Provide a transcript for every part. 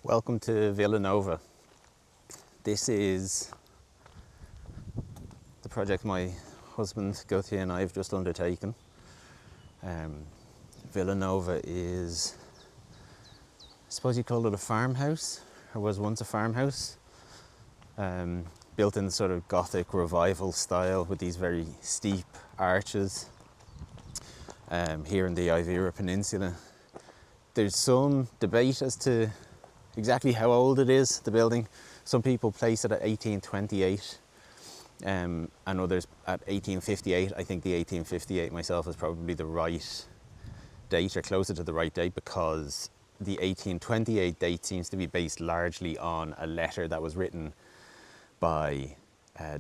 Welcome to Villanova. This is the project my husband Gauthier and I have just undertaken. Villanova is, I suppose you call it a farmhouse, or was once a farmhouse, built in the sort of Gothic revival style with these very steep arches here in the Ivira Peninsula. There's some debate as to exactly how old it is, the building. Some people place it at 1828 and others at 1858. I think the 1858 myself is probably the right date, or closer to the right date, because the 1828 date seems to be based largely on a letter that was written by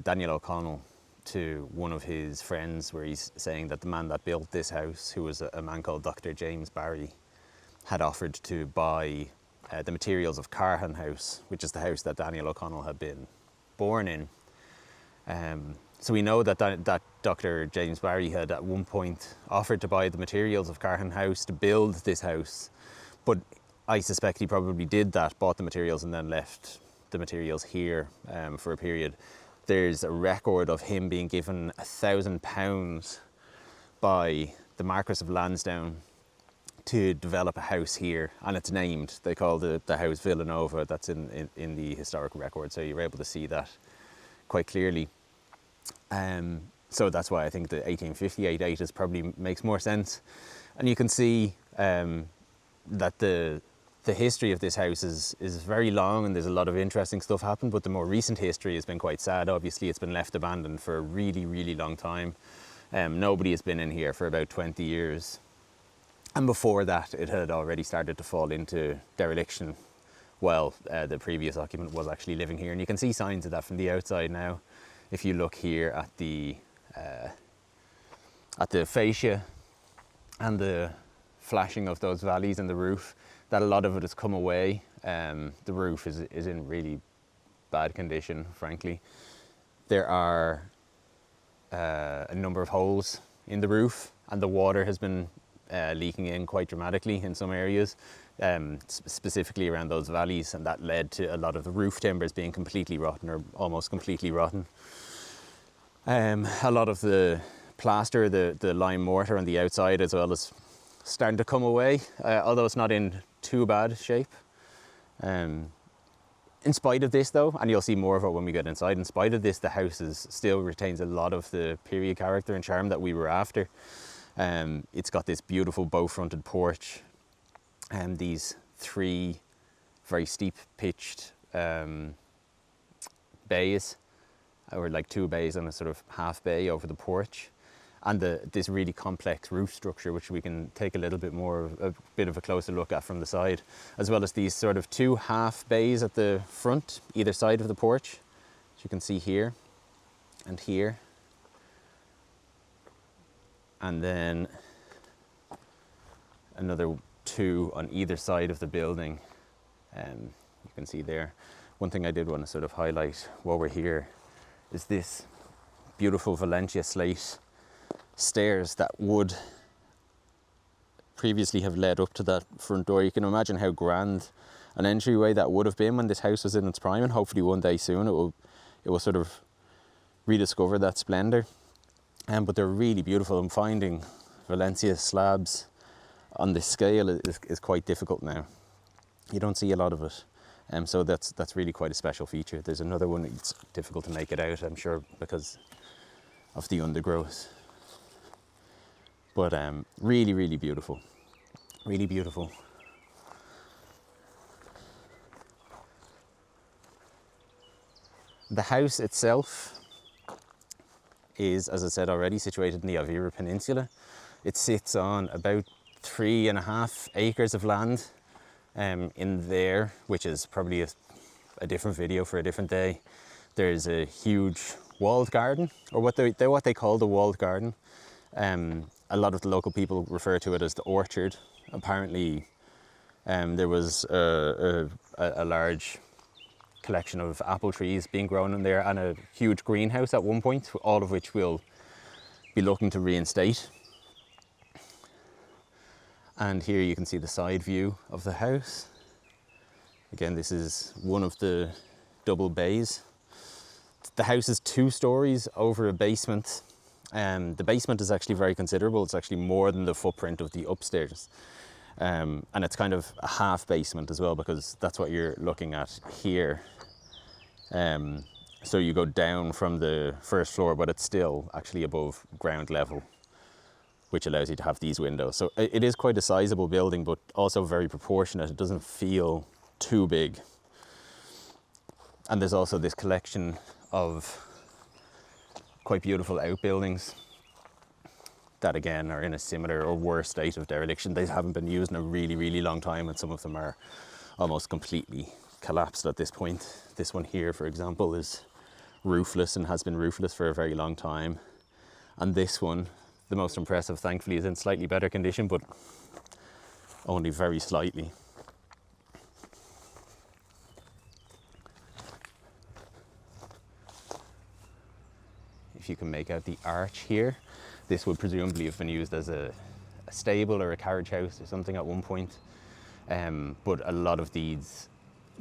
Daniel O'Connell to one of his friends, where he's saying that the man that built this house, who was a man called Dr. James Barry, had offered to buy the materials of Carhan House, which is the house that Daniel O'Connell had been born in. So we know that Dr. James Barry had at one point offered to buy the materials of Carhan House to build this house, but I suspect he probably did that, bought the materials and then left the materials here for a period. There's a record of him being given £1,000 by the Marquess of Lansdowne to develop a house here, and it's named. They call the house Villanova. That's in the historical record, so you're able to see that quite clearly. So that's why I think the 1858 date probably makes more sense. And you can see that the history of this house is very long, and there's a lot of interesting stuff happened, but the more recent history has been quite sad. Obviously, it's been left abandoned for a really, really long time. Nobody has been in here for about 20 years. And before that, it had already started to fall into dereliction while the previous occupant was actually living here. And you can see signs of that from the outside now. If you look here at the fascia and the flashing of those valleys in the roof, that a lot of it has come away. The roof is in really bad condition, frankly. There are a number of holes in the roof, and the water has been leaking in quite dramatically in some areas, specifically around those valleys, and that led to a lot of the roof timbers being completely rotten, or almost completely rotten. A lot of the plaster, the lime mortar on the outside as well, is starting to come away, although it's not in too bad shape. In spite of this though, and you'll see more of it when we get inside, in spite of this, the house still retains a lot of the period character and charm that we were after. It's got this beautiful bow-fronted porch and these three very steep pitched bays, or like two bays and a sort of half bay over the porch, and this really complex roof structure, which we can take a bit of a closer look at from the side, as well as these sort of two half bays at the front, either side of the porch, as you can see here and here. And then another two on either side of the building. You can see there. One thing I did want to sort of highlight while we're here is this beautiful Valencia slate stairs that would previously have led up to that front door. You can imagine how grand an entryway that would have been when this house was in its prime, and hopefully one day soon it will sort of rediscover that splendour. But they're really beautiful. I'm finding Valencia slabs on this scale is quite difficult now. You don't see a lot of it. So that's really quite a special feature. There's another one, it's difficult to make it out, I'm sure, because of the undergrowth. But really, really beautiful. Really beautiful. The house itself is, as I said already, situated in the Ivira Peninsula. It sits on about 3.5 acres of land in there, which is probably a different video for a different day. There's a huge walled garden, or what they call the walled garden. A lot of the local people refer to it as the orchard. Apparently there was a large collection of apple trees being grown in there, and a huge greenhouse at one point, all of which we'll be looking to reinstate. And here you can see the side view of the house. Again, this is one of the double bays. The house is 2 stories over a basement. The basement is actually very considerable. It's actually more than the footprint of the upstairs. And it's kind of a half basement as well, because that's what you're looking at here. So you go down from the first floor, but it's still actually above ground level, which allows you to have these windows. So it is quite a sizable building, but also very proportionate. It doesn't feel too big. And there's also this collection of quite beautiful outbuildings that again are in a similar or worse state of dereliction. They haven't been used in a really, really long time, and some of them are almost completely collapsed at this point. This one here, for example, is roofless and has been roofless for a very long time. And this one, the most impressive, thankfully, is in slightly better condition, but only very slightly. If you can make out the arch here, this would presumably have been used as a stable or a carriage house or something at one point. But a lot of these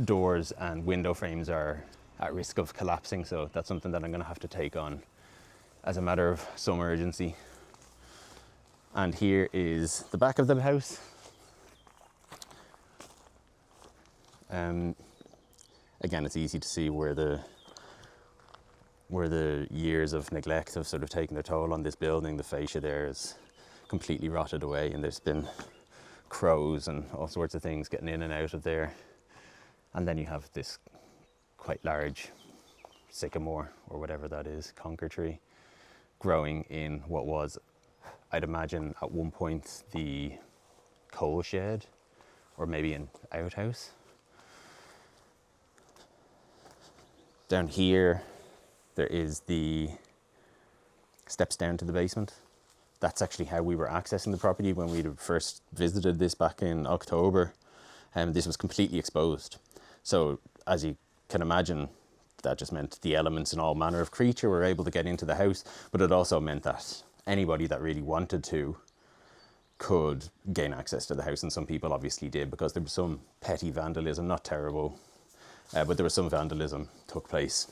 doors and window frames are at risk of collapsing, so that's something that I'm going to have to take on as a matter of some urgency. And here is the back of the house. Again, it's easy to see where the years of neglect have sort of taken their toll on this building. The fascia there is completely rotted away, and there's been crows and all sorts of things getting in and out of there. And then you have this quite large sycamore, or whatever that is, conker tree, growing in what was, I'd imagine at one point, the coal shed, or maybe an outhouse. Down here, there is the steps down to the basement. That's actually how we were accessing the property when we first visited this back in October. This was completely exposed. So as you can imagine, that just meant the elements and all manner of creature were able to get into the house, but it also meant that anybody that really wanted to could gain access to the house, and some people obviously did, because there was some petty vandalism, not terrible, but there was some vandalism took place.